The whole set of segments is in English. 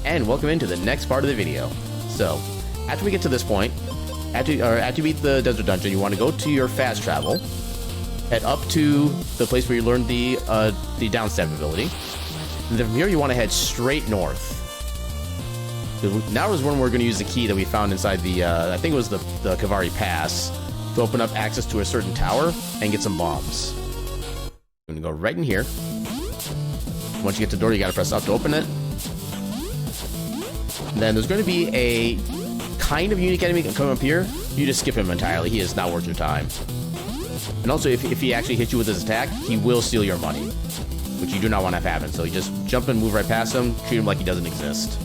and welcome into the next part of the video. So, after we get to this point, after you beat the desert dungeon, you want to go to your fast travel, head up to the place where you learned the downstab ability, and then from here you want to head straight north. Now is when we're going to use the key that we found inside the, I think it was the Kavari Pass, to open up access to a certain tower and get some bombs. I'm going to go right in here. Once you get to the door, you got to press up to open it. And then there's going to be a kind of unique enemy coming up here. You just skip him entirely. He is not worth your time. And also, if he actually hits you with his attack, he will steal your money, which you do not want to have happen. So you just jump and move right past him, treat him like he doesn't exist.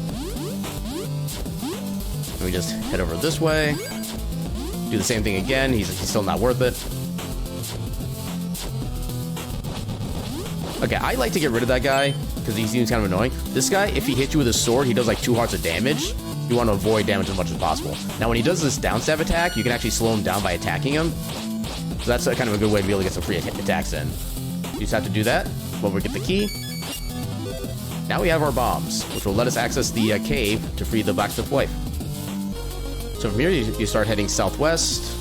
And we just head over this way. Do the same thing again. He's still not worth it. Okay, I like to get rid of that guy because he seems kind of annoying. This guy, if he hits you with his sword, he does like 2 hearts of damage. You want to avoid damage as much as possible. Now, when he does this downstab attack, you can actually slow him down by attacking him. So that's kind of a good way to be able to get some free attacks in. You just have to do that when we get the key. Now we have our bombs, which will let us access the cave to free the blacksmith wife. So from here, you start heading southwest.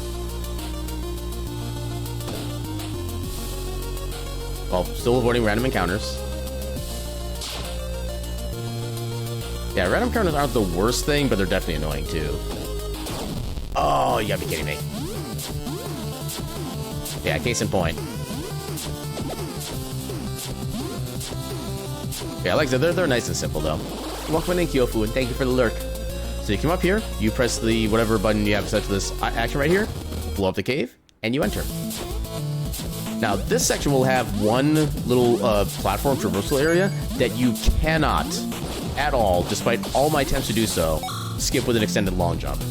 Well, still avoiding random encounters. Yeah, random encounters aren't the worst thing, but they're definitely annoying too. Oh, you gotta be kidding me. Yeah, case in point. Yeah, like I said, they're nice and simple though. Welcome in, Kyofu, and thank you for the lurk. So you come up here, you press the whatever button you have set to this action right here, blow up the cave, and you enter. Now, this section will have one little platform traversal area that you cannot, at all, despite all my attempts to do so, skip with an extended long jump.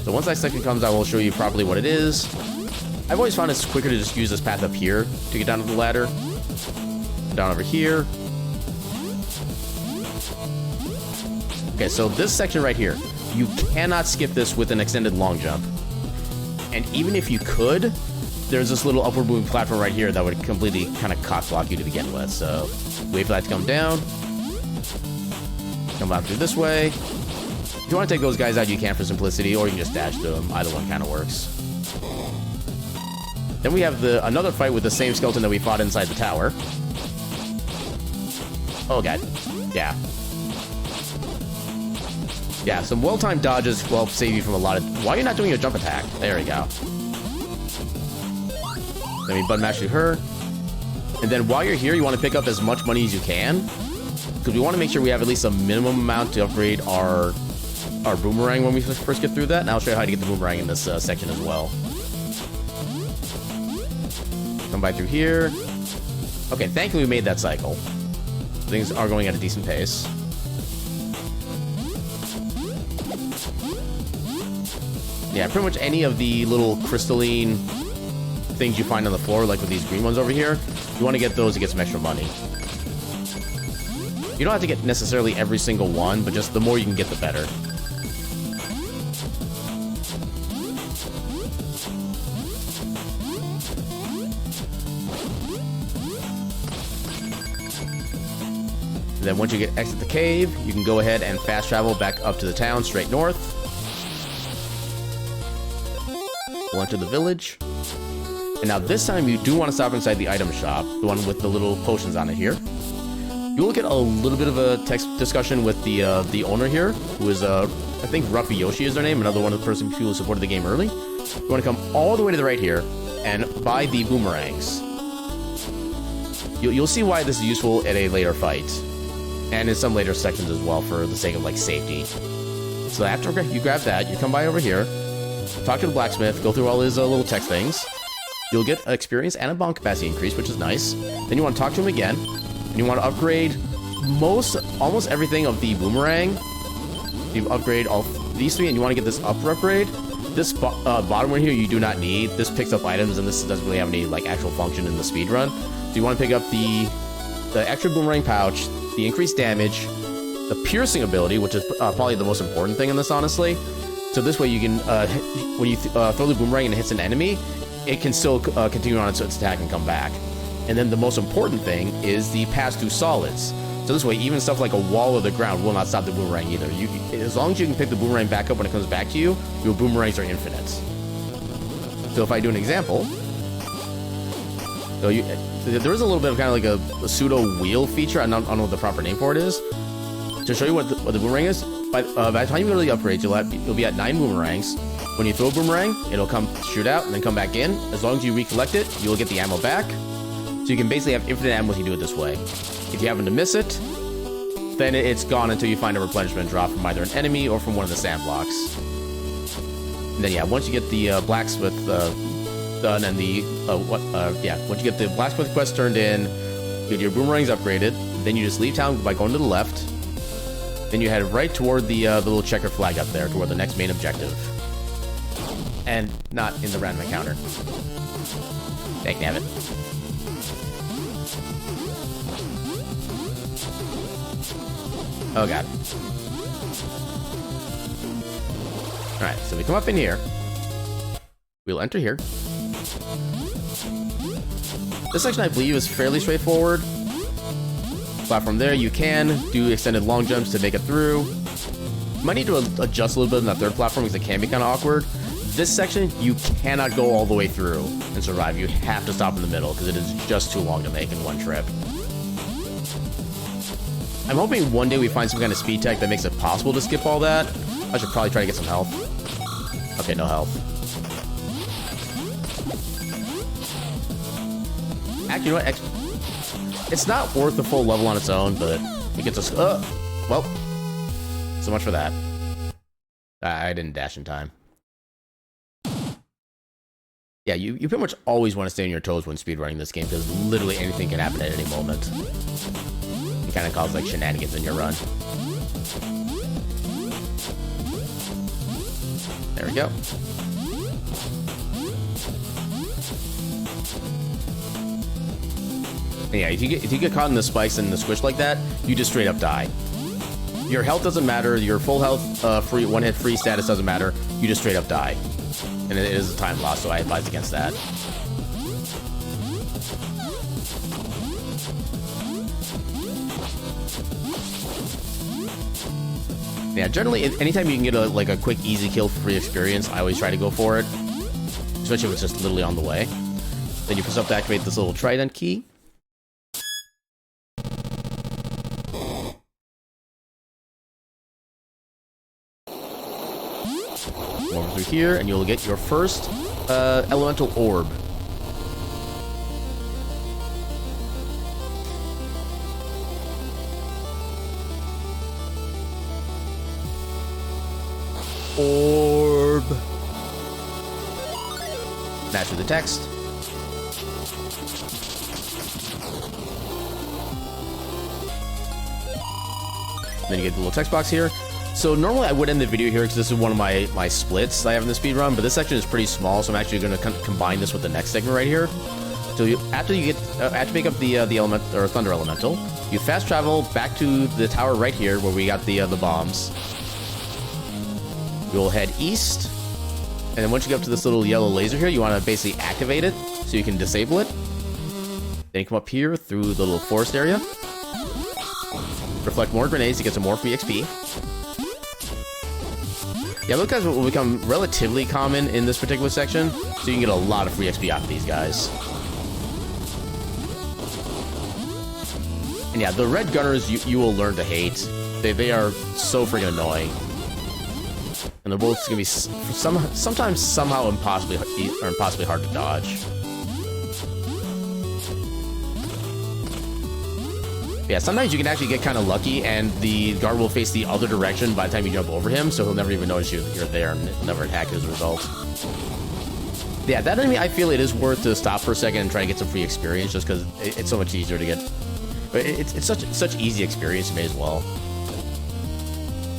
So once that section comes, I will show you properly what it is. I've always found it's quicker to just use this path up here to get down to the ladder. Down over here. Okay, so this section right here, you cannot skip this with an extended long jump. And even if you could, there's this little upward moving platform right here that would completely kind of cock block you to begin with. So wait for that to come down. Come back through this way. If you want to take those guys out, you can for simplicity, or you can just dash through them. Either one kind of works. Then we have another fight with the same skeleton that we fought inside the tower. Oh god. Yeah. Yeah, some well-timed dodges will help save you from a lot of... Why are you not doing your jump attack? There we go. Then we button mash through her. And then while you're here, you want to pick up as much money as you can. Because we want to make sure we have at least a minimum amount to upgrade our boomerang when we first get through that. And I'll show you how to get the boomerang in this section as well. Come by through here. Okay, thankfully we made that cycle. Things are going at a decent pace. Yeah, pretty much any of the little crystalline things you find on the floor, like with these green ones over here, you want to get those to get some extra money. You don't have to get necessarily every single one, but just the more you can get, the better. And then once you exit the cave, you can go ahead and fast travel back up to the town, straight north. We'll enter the village. And now this time you do want to stop inside the item shop, the one with the little potions on it here. You will get a little bit of a text discussion with the owner here, who is, I think Ruffy Yoshi is their name, another one of the person who supported the game early. You want to come all the way to the right here and buy the boomerangs. You'll see why this is useful at a later fight, and in some later sections as well for the sake of like safety. So after you grab that, you come by over here, talk to the blacksmith, go through all his little text things. You'll get experience and a bomb capacity increase, which is nice. Then you want to talk to him again, and you want to upgrade almost everything of the boomerang. You upgrade all these 3, and you want to get this upper upgrade. This bottom one here you do not need. This picks up items, and this doesn't really have any like actual function in the speedrun. So you want to pick up the extra boomerang pouch, the increased damage, the piercing ability, which is probably the most important thing in this, honestly. So this way you can, when you throw the boomerang and it hits an enemy, it can still continue on its attack and come back. And then the most important thing is the pass through solids. So this way, even stuff like a wall or the ground will not stop the boomerang either. As long as you can pick the boomerang back up when it comes back to you, your boomerangs are infinite. So if I do an example, so there is a little bit of kind of like a pseudo wheel feature. I don't know what the proper name for it is. To show you what the boomerang is, by the time you go to the upgrades, you'll be at 9 boomerangs. When you throw a boomerang, it'll come shoot out and then come back in. As long as you recollect it, you'll get the ammo back. So you can basically have infinite ammo if you do it this way. If you happen to miss it, then it's gone until you find a replenishment drop from either an enemy or from one of the sand blocks. And then yeah, once you get the blacksmith done and once you get the blacksmith quest turned in, you get your boomerangs upgraded, then you just leave town by going to the left. Then you head right toward the little checker flag up there toward the next main objective. And not in the random encounter. Dangnabbit. Oh god. Alright, so we come up in here. We'll enter here. This section, I believe, is fairly straightforward. Platform there, you can do extended long jumps to make it through. Might need to adjust a little bit on that third platform because it can be kind of awkward. This section, you cannot go all the way through and survive. You have to stop in the middle because it is just too long to make in one trip. I'm hoping one day we find some kind of speed tech that makes it possible to skip all that. I should probably try to get some health. Okay, no health. Actually, you know what? It's not worth the full level on its own, but it gets us... well, so much for that. I didn't dash in time. Yeah, you pretty much always want to stay on your toes when speedrunning this game, because literally anything can happen at any moment. It kind of cause like shenanigans in your run. There we go. And yeah, if you get caught in the spikes and the squish like that, you just straight up die. Your health doesn't matter. Your full health, free one hit free status doesn't matter. You just straight up die, and it is a time loss, so I advise against that. Yeah, generally, anytime you can get a quick, easy kill for free experience, I always try to go for it. Especially if it's just literally on the way. Then you press up to activate this little trident key. Over through here, and you'll get your first elemental orb. Orb. Match with the text. Then you get the little text box here. So normally I would end the video here because this is one of my splits I have in the speedrun, but this section is pretty small, so I'm actually going to combine this with the next segment right here. So after you make up the element or thunder elemental, you fast travel back to the tower right here where we got the bombs. You'll head east, and then once you get up to this little yellow laser here, you want to basically activate it so you can disable it. Then you come up here through the little forest area. Reflect more grenades to get some more free XP. Yeah, those guys will become relatively common in this particular section, so you can get a lot of free XP out of these guys. And yeah, the red gunners you will learn to hate. They are so freaking annoying. And they're both gonna be sometimes somehow impossibly hard to dodge. Yeah, sometimes you can actually get kind of lucky, and the guard will face the other direction by the time you jump over him, so he'll never even notice you're there, and he'll never attack as a result. Yeah, that enemy, I feel it is worth to stop for a second and try to get some free experience, just because it's so much easier to get. It's such easy experience, you may as well.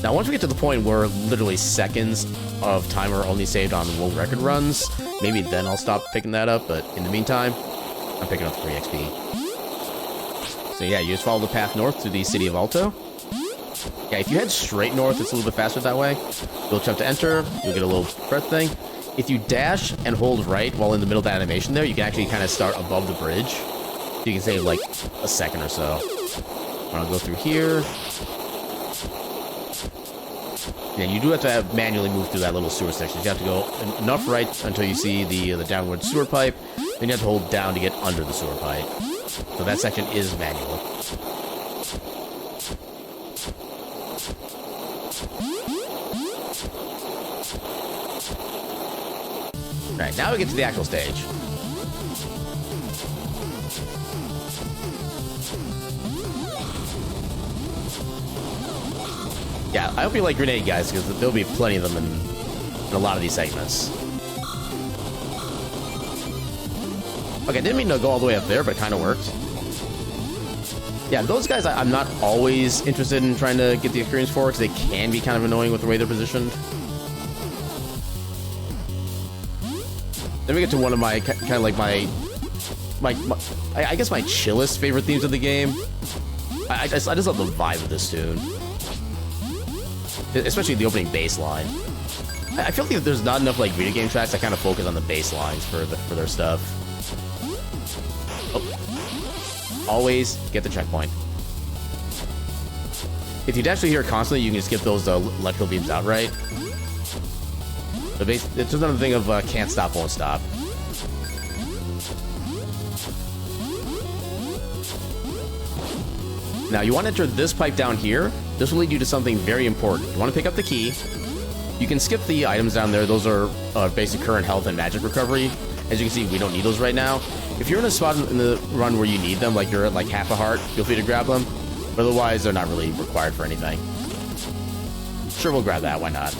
Now, once we get to the point where literally seconds of time are only saved on world record runs, maybe then I'll stop picking that up, but in the meantime, I'm picking up the free XP. So yeah, you just follow the path north to the city of Alto. Yeah, if you head straight north, it's a little bit faster that way. You'll attempt to enter, you'll get a little breath thing. If you dash and hold right while in the middle of that animation there, you can actually kind of start above the bridge. So you can save like a second or so. I'll go through here. Yeah, you do have to manually move through that little sewer section. You have to go enough right until you see the downward sewer pipe. Then you have to hold down to get under the sewer pipe. So that section is manual. Alright, now we get to the actual stage. Yeah, I hope you like grenade guys, because there'll be plenty of them in a lot of these segments. Okay, I didn't mean to go all the way up there, but it kind of worked. Yeah, those guys I'm not always interested in trying to get the experience for, because they can be kind of annoying with the way they're positioned. Then we get to one of my, kind of like my I guess my chillest favorite themes of the game. I just love the vibe of this tune. Especially the opening bass line. I feel like there's not enough like video game tracks that kind of focus on the bass lines for their stuff. Oh. Always get the checkpoint. If you dash through here constantly, you can just get those electrical beams outright. It's just another thing of can't stop, won't stop. Now you want to enter this pipe down here. This will lead you to something very important. You want to pick up the key. You can skip the items down there. Those are basic current health and magic recovery. As you can see, we don't need those right now. If you're in a spot in the run where you need them, like you're at like half a heart, feel free to grab them. But otherwise, they're not really required for anything. Sure, we'll grab that. Why not?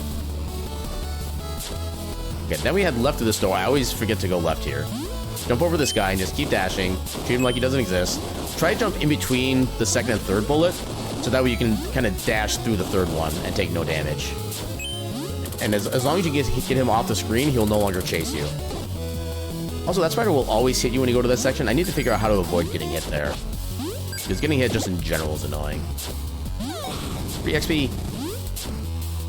Okay, then we head left to this door. I always forget to go left here. Jump over this guy and just keep dashing. Treat him like he doesn't exist. Try to jump in between the second and third bullet, so that way you can kind of dash through the third one and take no damage. And as long as you get him off the screen, he'll no longer chase you. Also, that spider will always hit you when you go to that section. I need to figure out how to avoid getting hit there, because getting hit just in general is annoying. Free XP.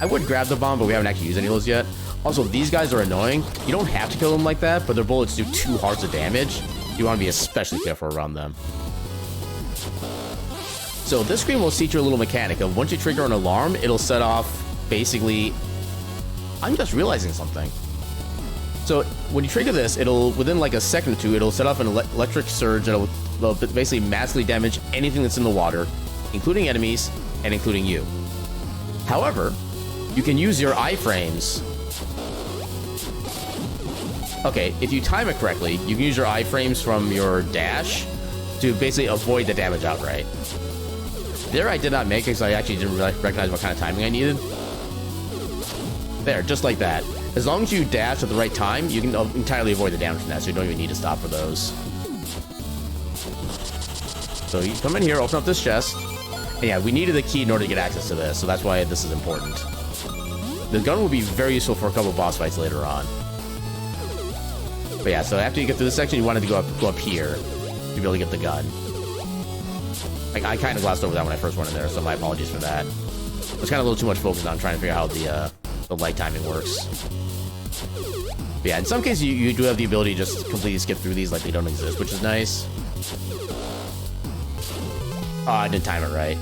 I would grab the bomb, but we haven't actually used any of those yet. Also, these guys are annoying. You don't have to kill them like that, but their bullets do 2 hearts of damage. You want to be especially careful around them. So this screen will teach you a little mechanic of once you trigger an alarm, it'll set off basically... I'm just realizing something. So when you trigger this, it'll, within like a second or two, it'll set off an electric surge that'll basically massively damage anything that's in the water, including enemies and including you. However, you can use your iframes. Okay, if you time it correctly, you can use your iframes from your dash to basically avoid the damage outright. There I did not make it because I actually didn't recognize what kind of timing I needed. There, just like that. As long as you dash at the right time, you can entirely avoid the damage from that, so you don't even need to stop for those. So you come in here, open up this chest. And yeah, we needed the key in order to get access to this, so that's why this is important. The gun will be very useful for a couple of boss fights later on. But yeah, so after you get through this section, you wanted to go up here to be able to get the gun. I kind of glossed over that when I first went in there, so my apologies for that. I was kind of a little too much focused on trying to figure out how the light timing works. But yeah, in some cases you do have the ability to just completely skip through these like they don't exist, which is nice. Oh, I didn't time it right.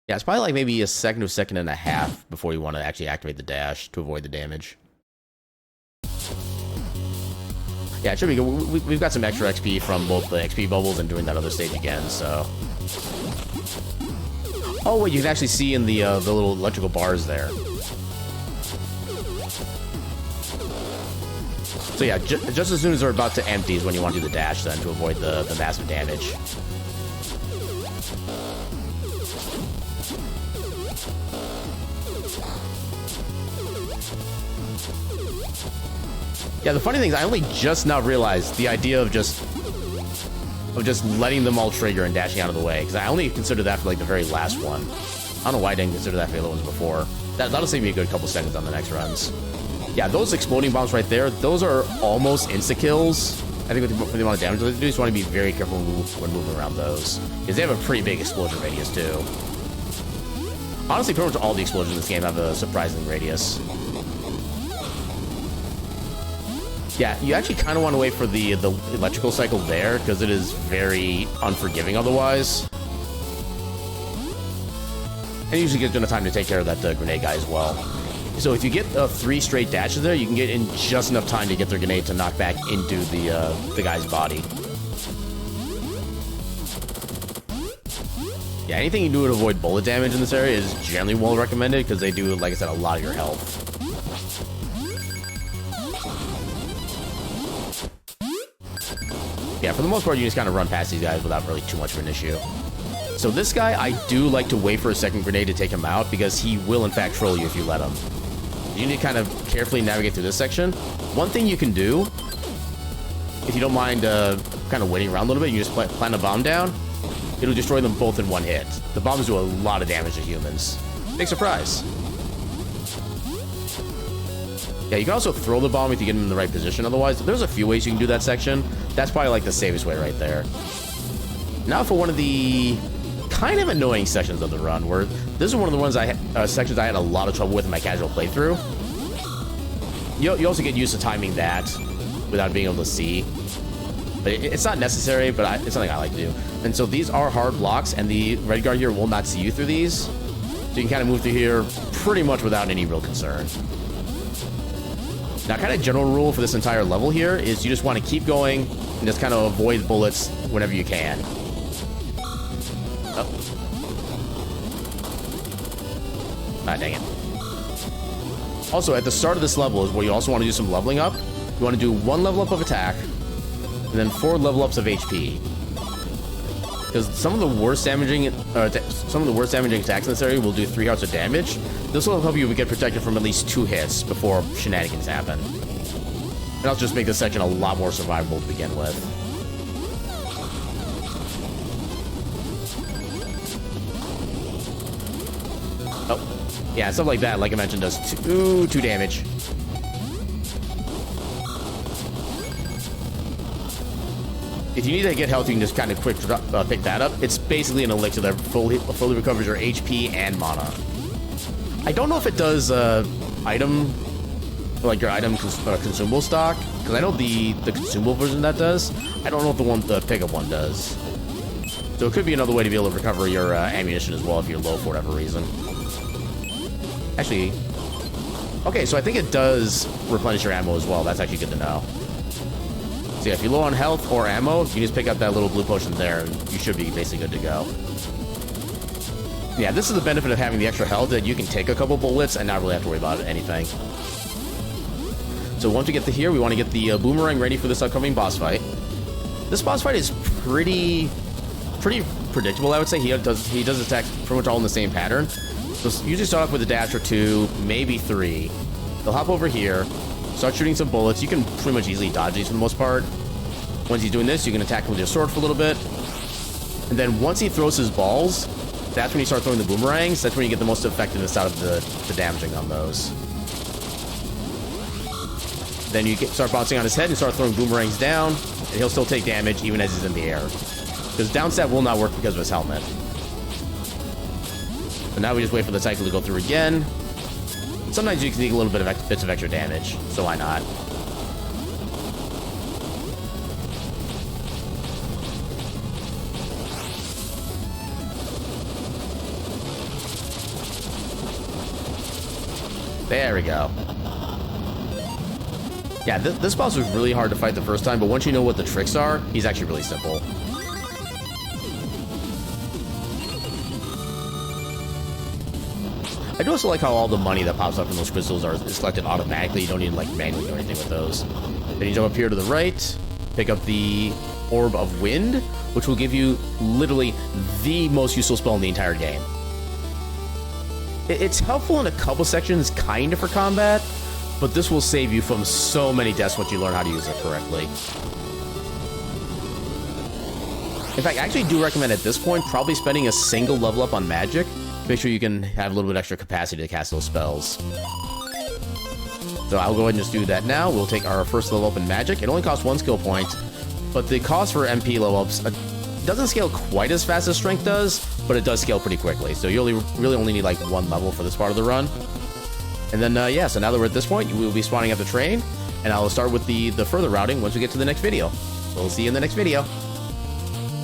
Yeah, it's probably like maybe a second to a second and a half before you want to actually activate the dash to avoid the damage. Yeah, it should be good. We've got some extra XP from both the XP bubbles and doing that other stage again, so... Oh, wait, you can actually see in the little electrical bars there. So yeah, just as soon as they're about to empty is when you want to do the dash then, to avoid the massive damage. Yeah, the funny thing is, I only just now realized the idea of just letting them all trigger and dashing out of the way, because I only considered that for like the very last one. I don't know why I didn't consider that for the other ones before. That'll save me a good couple seconds on the next runs. Yeah, those exploding bombs right there, those are almost insta-kills. I think with the amount of damage they do, you just want to be very careful when moving around those, because they have a pretty big explosion radius too. Honestly, pretty much all the explosions in this game have a surprising radius. Yeah, you actually kind of want to wait for the electrical cycle there, because it is very unforgiving otherwise. And you usually get enough time to take care of that grenade guy as well. So if you get 3 straight dashes there, you can get in just enough time to get their grenade to knock back into the guy's body. Yeah, anything you do to avoid bullet damage in this area is generally well recommended, because they do, like I said, a lot of your health. Yeah, for the most part, you just kind of run past these guys without really too much of an issue. So this guy, I do like to wait for a second grenade to take him out, because he will, in fact, troll you if you let him. You need to kind of carefully navigate through this section. One thing you can do, if you don't mind kind of waiting around a little bit, you just plant a bomb down. It'll destroy them both in one hit. The bombs do a lot of damage to humans. Big surprise. Yeah, you can also throw the bomb if you get them in the right position. Otherwise, there's a few ways you can do that section. That's probably like the safest way right there. Now for one of the kind of annoying sections of the run, where this is one of the ones sections I had a lot of trouble with in my casual playthrough. You also get used to timing that without being able to see. But it's not necessary, but it's something I like to do. And so these are hard blocks, and the red guard here will not see you through these. So you can kind of move through here pretty much without any real concern. Now, kind of general rule for this entire level here is you just want to keep going and just kind of avoid bullets whenever you can. Oh. Ah, dang it. Also, at the start of this level is where you also want to do some leveling up. You want to do 1 level up of attack, and then 4 level ups of HP. Because some of the worst damaging attacks in this area will do 3 hearts of damage. This will help you get protected from at least 2 hits before shenanigans happen. And I'll just make this section a lot more survivable to begin with. Oh, yeah, stuff like that, like I mentioned, does 2 damage. If you need to get health, you can just kind of quick pick that up. It's basically an elixir that fully recovers your HP and mana. I don't know if it does item, like your item consumable stock, because I know the consumable version that does. I don't know if the pickup one does. So it could be another way to be able to recover your ammunition as well if you're low for whatever reason. Actually, okay, so I think it does replenish your ammo as well. That's actually good to know. So yeah, if you're low on health or ammo, you just pick up that little blue potion there, and you should be basically good to go. Yeah, this is the benefit of having the extra health, that you can take a couple bullets and not really have to worry about anything. So once we get to here, we want to get the boomerang ready for this upcoming boss fight. This boss fight is pretty predictable, I would say. He does attacks pretty much all in the same pattern. So usually start off with a dash or 2, maybe 3. They'll hop over here, start shooting some bullets. You can pretty much easily dodge these for the most part. Once he's doing this, you can attack him with your sword for a little bit. And then once he throws his balls, that's when you start throwing the boomerangs. That's when you get the most effectiveness out of the damaging on those. Then you start bouncing on his head and start throwing boomerangs down, and he'll still take damage even as he's in the air. Because down stab will not work because of his helmet. So now we just wait for the cycle to go through again. And sometimes you can take a little bit of bits of extra damage, so why not? There we go. Yeah, this boss was really hard to fight the first time, but once you know what the tricks are, he's actually really simple. I do also like how all the money that pops up from those crystals is collected automatically. You don't need to like manually do anything with those. Then you jump up here to the right, pick up the Orb of Wind, which will give you literally the most useful spell in the entire game. It's helpful in a couple sections, kind of, for combat, but this will save you from so many deaths once you learn how to use it correctly. In fact, I actually do recommend at this point probably spending a single level up on magic. Make sure you can have a little bit extra capacity to cast those spells. So I'll go ahead and just do that now. We'll take our first level up in magic. It only costs 1 skill point, but the cost for MP level ups doesn't scale quite as fast as strength does, but it does scale pretty quickly. So you really only need like 1 level for this part of the run. And then, yeah, so now that we're at this point, we will be spawning at the train, and and I'll start with the further routing once we get to the next video. We'll see you in the next video.